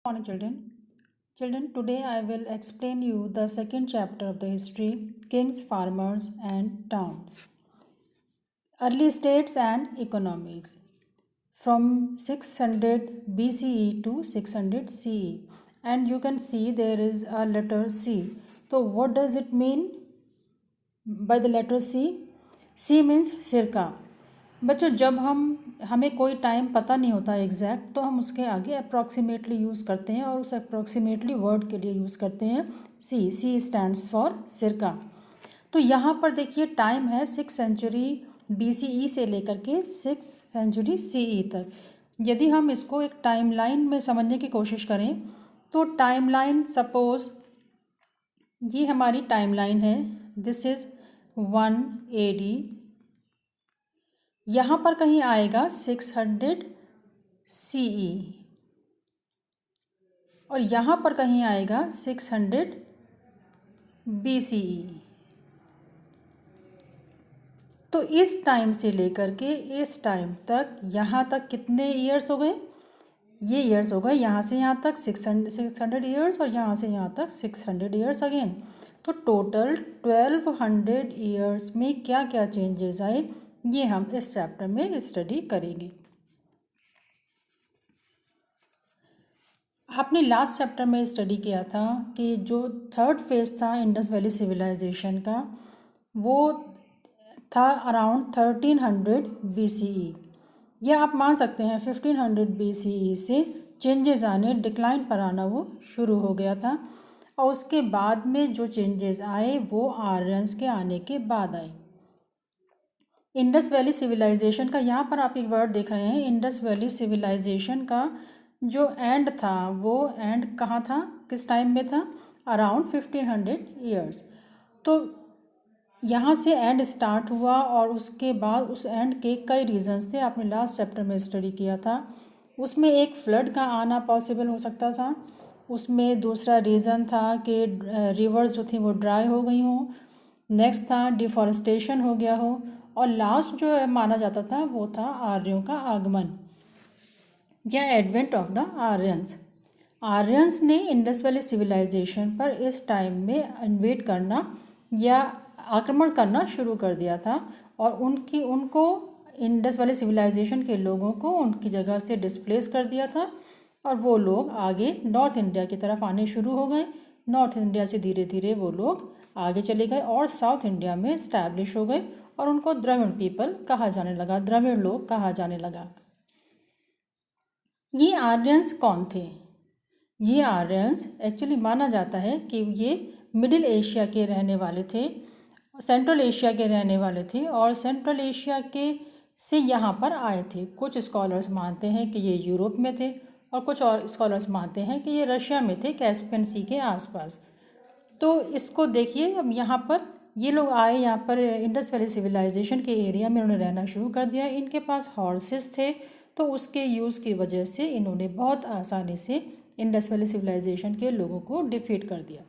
Morning, children. Children, today I will explain you the second chapter of the history, kings, farmers, and towns. Early states and economics from 600 BCE to 600 CE. And you can see there is a letter C. So, what does it mean by the letter C? C means सिरका. बच्चों जब हमें कोई time पता नहीं होता exact तो हम उसके आगे अप्रॉक्सीमेटली यूज़ करते हैं और उस अप्रॉक्सीमेटली वर्ड के लिए यूज़ करते हैं सी स्टैंड्स फॉर सिरका। तो यहाँ पर देखिए टाइम है 6 सेंचुरी BCE से लेकर के 6 सेंचुरी CE तक। यदि हम इसको एक टाइमलाइन में समझने की कोशिश करें तो टाइमलाइन सपोज ये हमारी टाइमलाइन है, दिस इज़ 1 AD। यहाँ पर कहीं आएगा 600 CE और यहाँ पर कहीं आएगा 600 BCE। तो इस टाइम से लेकर के इस टाइम तक यहाँ तक कितने ईयर्स हो गए? ये ईयर्स हो गए यहाँ से यहाँ तक 600 ईयर्स और यहाँ से यहाँ तक 600 ईयर्स अगेन। तो टोटल 1200 ईयर्स में क्या क्या चेंजेस आए ये हम इस चैप्टर में स्टडी करेंगे। आपने लास्ट चैप्टर में स्टडी किया था कि जो थर्ड फेज था इंडस वैली सिविलाइजेशन का वो था अराउंड 1300 BCE। या आप मान सकते हैं 1500 BCE से चेंजेस आने, डिक्लाइन पर आना वो शुरू हो गया था और उसके बाद में जो चेंजेस आए वो आर्यंस के आने के बाद आए। इंडस वैली सिविलाइजेशन का यहाँ पर आप एक वर्ड देख रहे हैं, इंडस वैली सिविलाइजेशन का जो एंड था वो एंड कहाँ था, किस टाइम में था? Around 1500 years. तो यहाँ से एंड स्टार्ट हुआ और उसके बाद उस एंड के कई रीजंस थे, आपने लास्ट चैप्टर में स्टडी किया था। उसमें एक फ्लड का आना पॉसिबल हो सकता था, उसमें दूसरा रीज़न था कि रिवर्स जो थी वो ड्राई हो गई हों, नेक्स्ट था डिफॉरेस्टेशन हो गया हो और लास्ट जो माना जाता था वो था आर्यों का आगमन या advent of the Aryans. Aryans ने इंडस वैली सिविलाइजेशन पर इस टाइम में इन्वेड करना या आक्रमण करना शुरू कर दिया था और उनको इंडस वैली सिविलाइजेशन के लोगों को उनकी जगह से डिस्प्लेस कर दिया था और वो लोग आगे नॉर्थ इंडिया की तरफ आने शुरू हो गए। नॉर्थ इंडिया से धीरे धीरे वो लोग आगे चले गए और साउथ इंडिया में इस्टेब्लिश हो गए और उनको द्रविड़ पीपल कहा जाने लगा, द्रविड़ लोग कहा जाने लगा। ये आर्यंस कौन थे? ये आर्यंस एक्चुअली माना जाता है कि ये मिडिल एशिया के रहने वाले थे, सेंट्रल एशिया के रहने वाले थे और सेंट्रल एशिया के से यहाँ पर आए थे। कुछ स्कॉलर्स मानते हैं कि ये यूरोप में थे और कुछ और स्कॉलर्स मानते हैं कि ये रशिया में थे, कैस्पियन सी के आसपास। तो इसको देखिए, अब यहाँ पर ये लोग आए, यहाँ पर इंडस वैली सिविलाइजेशन के एरिया में उन्होंने रहना शुरू कर दिया। इनके पास हॉर्सेस थे तो उसके यूज़ की वजह से इन्होंने बहुत आसानी से इंडस वैली सिविलाइजेशन के लोगों को डिफीट कर दिया।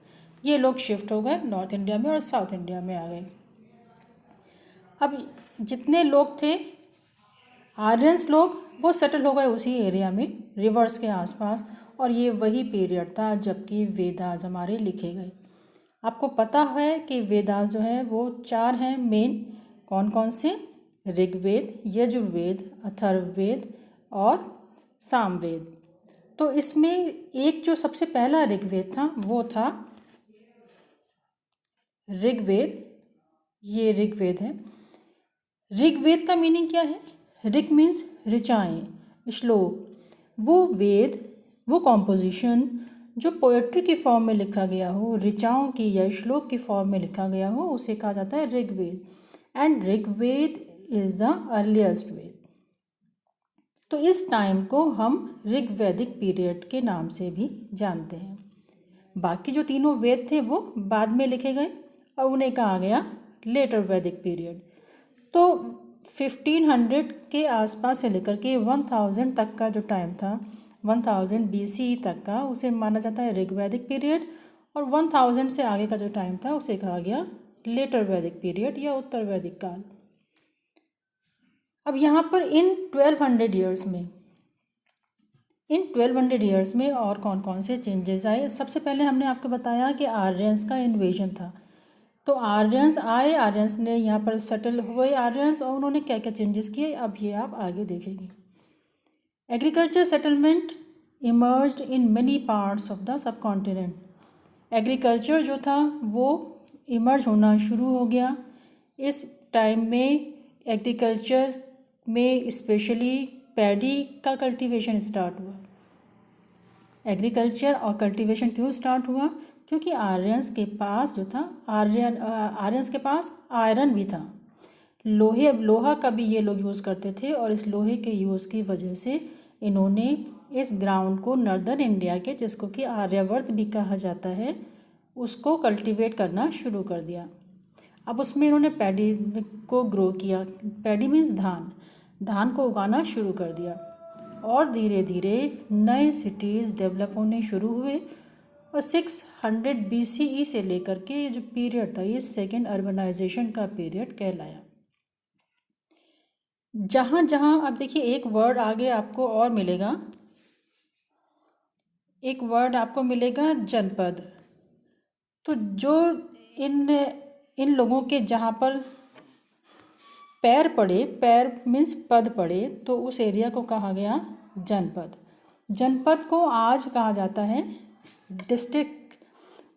ये लोग शिफ्ट हो गए नॉर्थ इंडिया में और साउथ इंडिया में आ गए। अब जितने लोग थे आर्यंस लोग वो सेटल हो गए उसी एरिया में, रिवर्स के आसपास, और ये वही पीरियड था जबकि वेदास हमारे लिखे गए। आपको पता है कि वेदास जो है वो 4 हैं मेन, कौन कौन से? ऋग्वेद, यजुर्वेद, अथर्ववेद और सामवेद। तो इसमें एक जो सबसे पहला ऋग्वेद था वो था ऋग्वेद। ये ऋग्वेद है। ऋग्वेद का मीनिंग क्या है? ऋग मीन्स ऋचाएँ, श्लोक। वो वेद, वो कॉम्पोजिशन जो पोएट्री की फॉर्म में लिखा गया हो, ऋचाओं की या श्लोक की फॉर्म में लिखा गया हो, उसे कहा जाता है Rigveda. And Rigveda is the earliest Veda. तो इस टाइम को हम ऋग्वैदिक पीरियड के नाम से भी जानते हैं। बाकी जो तीनों वेद थे वो बाद में लिखे गए और उन्हें कहा गया लेटर वैदिक पीरियड। तो 1500 के आसपास से लेकर के 1000 तक का जो टाइम था, 1000 BCE तक का, उसे माना जाता है ऋग्वैदिक पीरियड और 1000 से आगे का जो टाइम था उसे कहा गया लेटर वैदिक पीरियड या उत्तर वैदिक काल। अब यहाँ पर इन 1200 ईयर्स में इन 1200 ईयर्स में और कौन कौन से चेंजेस आए। सबसे पहले हमने आपको बताया कि आर्यंस का इन्वेजन था। तो आर्यंस आए, आर्यंस ने यहाँ पर सेटल हुए आर्यंस, और उन्होंने क्या क्या चेंजेस किए अब ये आप आगे देखेंगे। Agriculture settlement emerged in many parts of the sub continent. Agriculture जो था वो इमर्ज होना शुरू हो गया। इस टाइम में एग्रीकल्चर में स्पेशली पैडी का कल्टीवेशन स्टार्ट हुआ। एग्रीकल्चर और कल्टीवेशन क्यों स्टार्ट हुआ? क्योंकि आर्यंस के पास जो था आर्यंस के पास आयरन भी था। लोहा का भी ये लोग यूज़ करते थे, और इस लोहे के यूज़ की वजह से इन्होंने इस ग्राउंड को नॉर्दर्न इंडिया के, जिसको कि आर्यावर्त भी कहा जाता है, उसको कल्टीवेट करना शुरू कर दिया। अब उसमें इन्होंने पैडी को ग्रो किया। पैडी मीन्स धान को उगाना शुरू कर दिया, और धीरे धीरे नए सिटीज़ डेवलप होने शुरू हुए। और 600 BCE से लेकर के जो पीरियड था ये सेकेंड अर्बनाइजेशन का पीरियड कहलाया। जहाँ जहाँ अब देखिए एक वर्ड आगे आपको और मिलेगा, एक वर्ड आपको मिलेगा जनपद। तो जो इन लोगों के जहाँ पर पैर पड़े, पैर मीन्स पद पड़े, तो उस एरिया को कहा गया जनपद। जनपद को आज कहा जाता है डिस्ट्रिक्ट,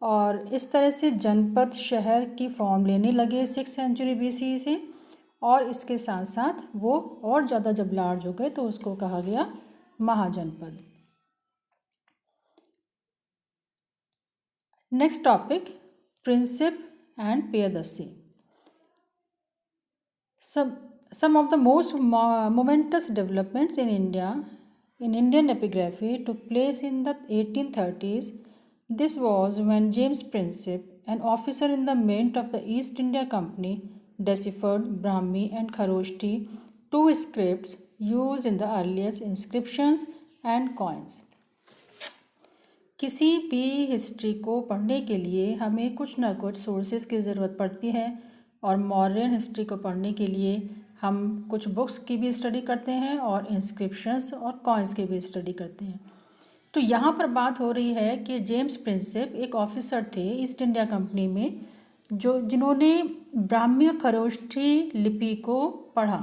और इस तरह से जनपद शहर की फॉर्म लेने लगे 6th सेंचुरी BCE से, और इसके साथ साथ वो और ज़्यादा जब लार्ज हो गए तो उसको कहा गया Mahajanapada. Next topic, Prinsep and Piyadassi. Some of the most momentous developments in Indian epigraphy took place in the 1830s. This was when James Prinsip, an officer in the Mint of the East India Company, deciphered Brahmi and Kharoshthi, two scripts used in the earliest inscriptions and coins. किसी भी history को पढ़ने के लिए हमें कुछ ना कुछ सोर्सेज की ज़रूरत पड़ती है, और मॉडर्न हिस्ट्री को पढ़ने के लिए हम कुछ बुक्स की भी स्टडी करते हैं और इंस्क्रिप्शंस और कॉइन्स की भी स्टडी करते हैं। तो यहाँ पर बात हो रही है कि जेम्स प्रिंसिप एक ऑफिसर थे ईस्ट इंडिया कंपनी में, जिन्होंने ब्राह्मी और खरोष्ठी लिपि को पढ़ा।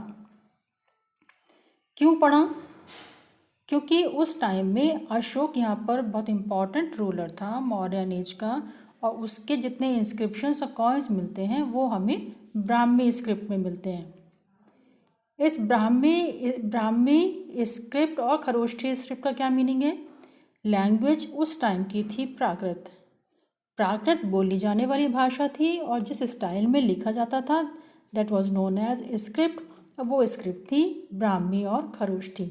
क्यों पढ़ा? क्योंकि उस टाइम में अशोक यहाँ पर बहुत इम्पॉर्टेंट रूलर था मौर्यन एज का, और उसके जितने इंस्क्रिप्शंस और कॉइन्स मिलते हैं वो हमें ब्राह्मी स्क्रिप्ट में मिलते हैं। इस ब्राह्मी स्क्रिप्ट और खरोष्ठी स्क्रिप्ट का क्या मीनिंग है? लैंग्वेज उस टाइम की थी प्राकृत बोली जाने वाली भाषा थी, और जिस स्टाइल में लिखा जाता था that was known as script. अब वो स्क्रिप्ट थी ब्राह्मी और खरोष्ठी।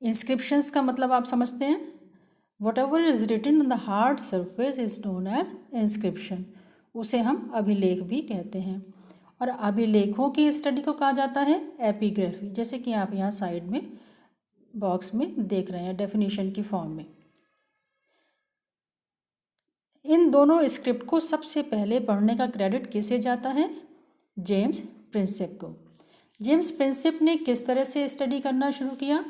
इंस्क्रिप्शंस का मतलब आप समझते हैं, whatever is written on the hard surface is known as inscription. उसे हम अभिलेख भी कहते हैं, और अभिलेखों की स्टडी को कहा जाता है एपिग्राफी, जैसे कि आप यहाँ साइड में बॉक्स में देख रहे हैं डेफिनेशन की फॉर्म में। इन दोनों स्क्रिप्ट को सबसे पहले पढ़ने का क्रेडिट किसे जाता है? जेम्स प्रिंसिप को। जेम्स प्रिंसिप ने किस तरह से स्टडी करना शुरू किया?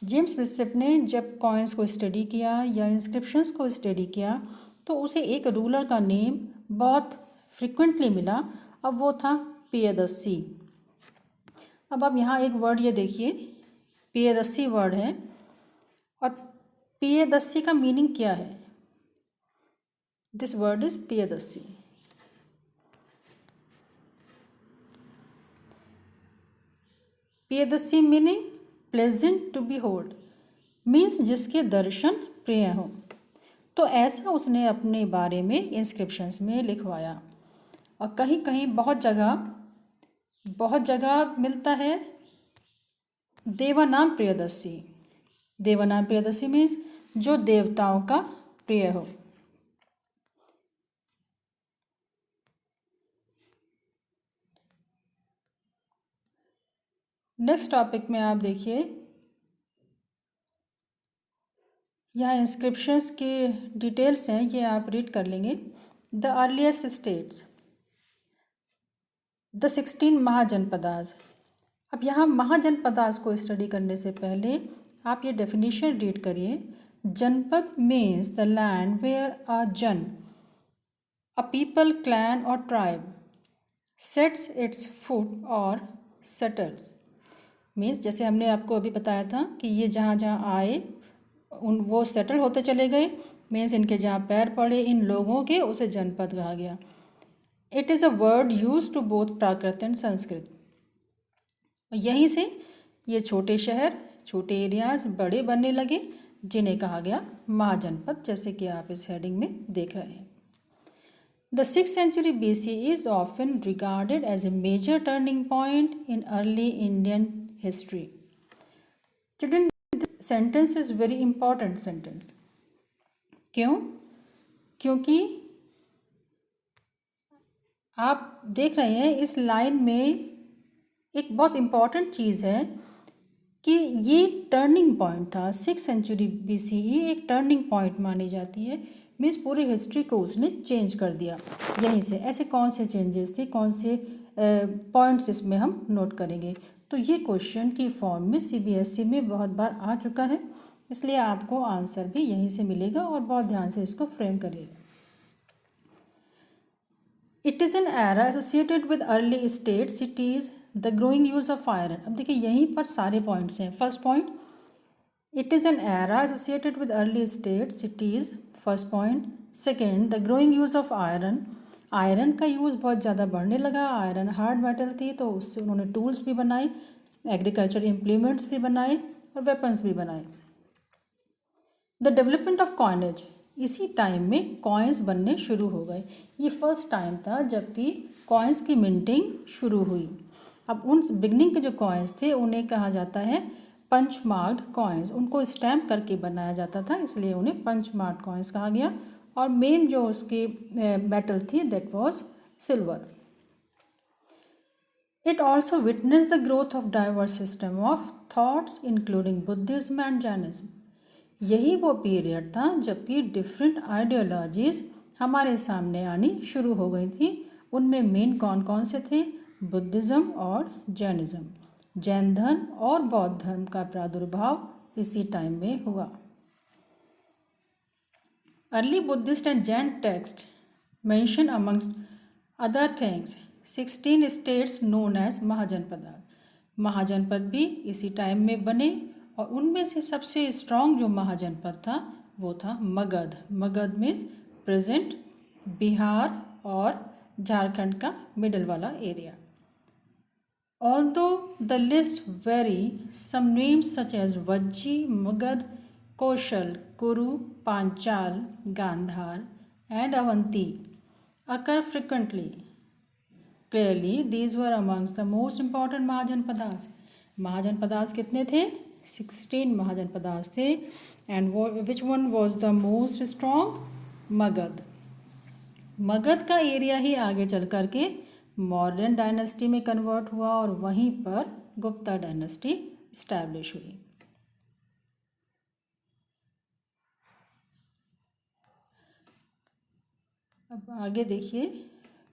जेम्स प्रिंसिप ने जब कॉइन्स को स्टडी किया या इंस्क्रिप्शंस को स्टडी किया तो उसे एक रूलर का नेम बहुत फ्रिक्वेंटली मिला। अब वो था पियदस्सी। अब आप यहाँ एक वर्ड ये देखिए, पियदस्सी वर्ड है, और पियदस्सी का मीनिंग क्या है? This word is Piyadasi. Piyadasi meaning pleasant to behold, means जिसके दर्शन प्रिय हो। तो ऐसा उसने अपने बारे में इंस्क्रिप्शंस में लिखवाया, और कहीं कहीं बहुत जगह मिलता है देवानाम प्रियदस्सी। देवानाम प्रियदस्सी मीन्स जो देवताओं का प्रिय हो। नेक्स्ट टॉपिक में आप देखिए, यहाँ इंस्क्रिप्शंस के डिटेल्स हैं, ये आप रीड कर लेंगे। The earliest states, the 16 mahajanapadas. अब यहाँ महाजनपदास को स्टडी करने से पहले आप ये डेफिनेशन रीड करिए। जनपद मीन्स द लैंड वेयर अ जन, अ पीपल, क्लैन और ट्राइब सेट्स इट्स फुट और सेटल्स। मीन्स जैसे हमने आपको अभी बताया था कि ये जहाँ जहाँ आए वो सेटल होते चले गए। मीन्स इनके जहाँ पैर पड़े इन लोगों के, उसे जनपद कहा गया। It is a word use to both Prakrit and Sanskrit. यहीं से ये छोटे शहर, छोटे एरियाज बड़े बनने लगे, जिन्हें कहा गया महाजनपद, जैसे कि आप इस हेडिंग में देख रहे हैं। The 6th century BC is often regarded as a major turning point in early Indian history. Children, this sentence is very important sentence. क्यों? क्योंकि आप देख रहे हैं इस लाइन में एक बहुत इम्पॉर्टेंट चीज़ है कि ये टर्निंग पॉइंट था। 6th सेंचुरी BCE एक टर्निंग पॉइंट मानी जाती है। मीन्स पूरी हिस्ट्री को उसने चेंज कर दिया यहीं से। ऐसे कौन से चेंजेस थे, कौन से पॉइंट्स इसमें हम नोट करेंगे? तो ये क्वेश्चन की फॉर्म में CBSE में बहुत बार आ चुका है, इसलिए आपको आंसर भी यहीं से मिलेगा और बहुत ध्यान से इसको फ्रेम करिएगा। It is an era associated with early state cities, the growing use of iron. अब देखिए यहीं पर सारे पॉइंट्स हैं। First point, it is an era associated with early state cities, first point. Second, the growing use of iron, iron का use बहुत ज़्यादा बढ़ने लगा। आयरन हार्ड मेटल थी, तो उससे उन्होंने टूल्स भी बनाए, एग्रीकल्चर इम्प्लीमेंट्स भी बनाए और वेपन्स भी बनाए। द डेवलपमेंट ऑफ कॉइनेज, इसी टाइम में कॉइन्स बनने शुरू हो गए। ये फर्स्ट टाइम था जबकि कॉइन्स की मिंटिंग शुरू हुई। अब उन बिगनिंग के जो कॉइन्स थे उन्हें कहा जाता है पंच मार्क्ड कॉइन्स। उनको स्टैम्प करके बनाया जाता था, इसलिए उन्हें पंच मार्क्ड कॉइन्स कहा गया। और मेन जो उसकी मेटल थी that was silver. It also witness the growth of diverse system of thoughts including Buddhism and Jainism. यही वो पीरियड था जबकि डिफरेंट आइडियोलॉजीज़ हमारे सामने आनी शुरू हो गई थी। उनमें मेन कौन कौन से थे? बुद्धिज़्म और जैनिज़्म। जैन धर्म और बौद्ध धर्म का प्रादुर्भाव इसी टाइम में हुआ। Early Buddhist and Jain text mention amongst other things 16 states known as Mahajanapada. Mahajanapada भी इसी टाइम में बने और उनमें से सबसे स्ट्रॉन्ग जो महाजनपद था वो था मगध। मगध मीन्स प्रेजेंट बिहार और झारखंड का मिडल वाला area. Although the list vary, some names such as Vajji, Magad, Koshal, Kuru, Panchal, Gandhar, and Avanti occur frequently. Clearly, these were amongst the most important Mahajanpadas. Mahajanpadas कितने थे? 16 Mahajanpadas थे. And which one was the most strong? Magadh. Magadh का area ही आगे चल करके Mauryan dynasty में convert हुआ और वहीं पर गुप्ता डायनेस्टी इस्टेब्लिश हुई। अब आगे देखिए,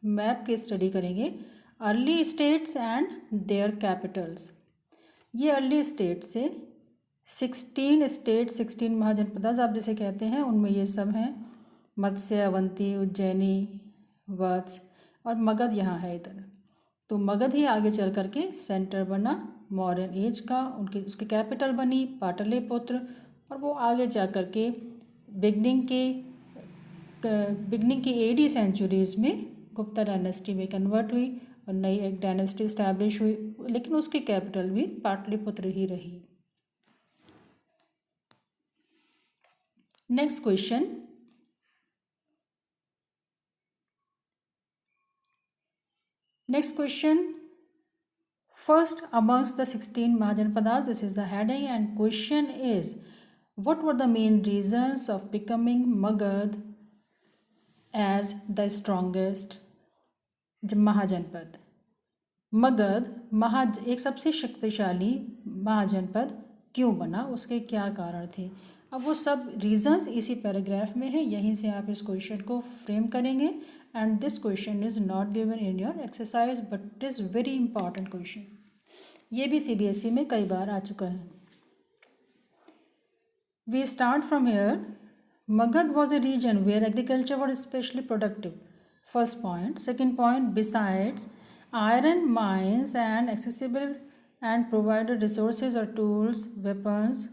मैप की स्टडी करेंगे। Early states and there Capitals. ये अर्ली स्टेट से 16 स्टेट, 16 महाजनपद आप जैसे कहते हैं, उनमें ये सब हैं। मत्स्य, अवंती, उज्जैनी, वत्स और मगध यहाँ है इधर। तो मगध ही आगे चल करके सेंटर बना मौर्यन एज का। उसकी कैपिटल बनी पाटलिपुत्र और वो आगे जा करके बिगनिंग की AD सेंचुरीज़ में गुप्ता डायनेस्टी में कन्वर्ट हुई और नई एक डायनेस्टी इस्टेब्लिश हुई, लेकिन उसकी कैपिटल भी पाटलिपुत्र ही रही। Next question, first amongst the 16 Mahajanpadas, this is the heading, and question is, what were the main reasons of becoming Magad as the strongest Mahajanapada? Magadh एक सबसे शक्तिशाली महाजनपद क्यों बना, उसके क्या कारण थे? अब वो सब रीजंस इसी पैराग्राफ में है, यहीं से आप इस क्वेश्चन को फ्रेम करेंगे। And this question is not given in your exercise but it is very important question. ये भी CBSE में कई बार आ चुका है। We start from here. Magad was a region where agriculture was especially productive. First point. Second point, besides iron mines and accessible and provided resources or tools, weapons,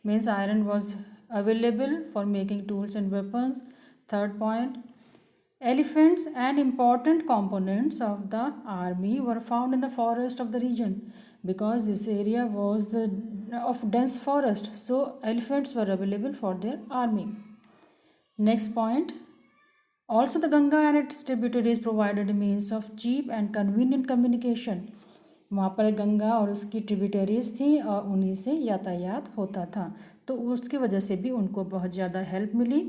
means iron was available for making tools and weapons. Third point, elephants and important components of the army were found in the forest of the region because this area was of dense forest, so elephants were available for their army. Next point, also the Ganga and its tributaries provided a means of cheap and convenient communication. वहाँ पर गंगा और उसकी tributaries थी और उन्हीं से यातायात होता था, तो उसकी वजह से भी उनको बहुत ज़्यादा हेल्प मिली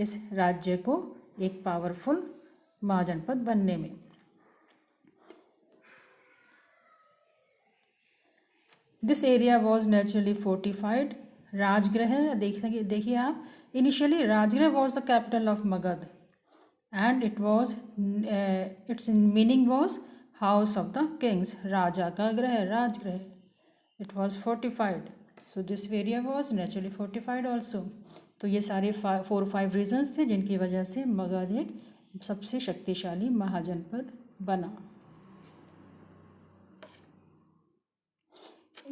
इस राज्य को एक पावरफुल महाजनपद बनने में. This area was naturally fortified. Rajgriha देखिए आप, initially Rajgriha was the capital of Magadh and it was its meaning was house of the kings, राजा का गृह, Rajgriha. It was fortified, so this area was naturally fortified also. तो ये सारे 4-5 रीजन्स थे जिनकी वजह से मगध एक सबसे शक्तिशाली महाजनपद बना.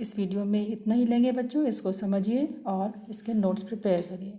इस वीडियो में इतना ही लेंगे बच्चों. इसको समझिए और इसके नोट्स प्रिपेयर करिए.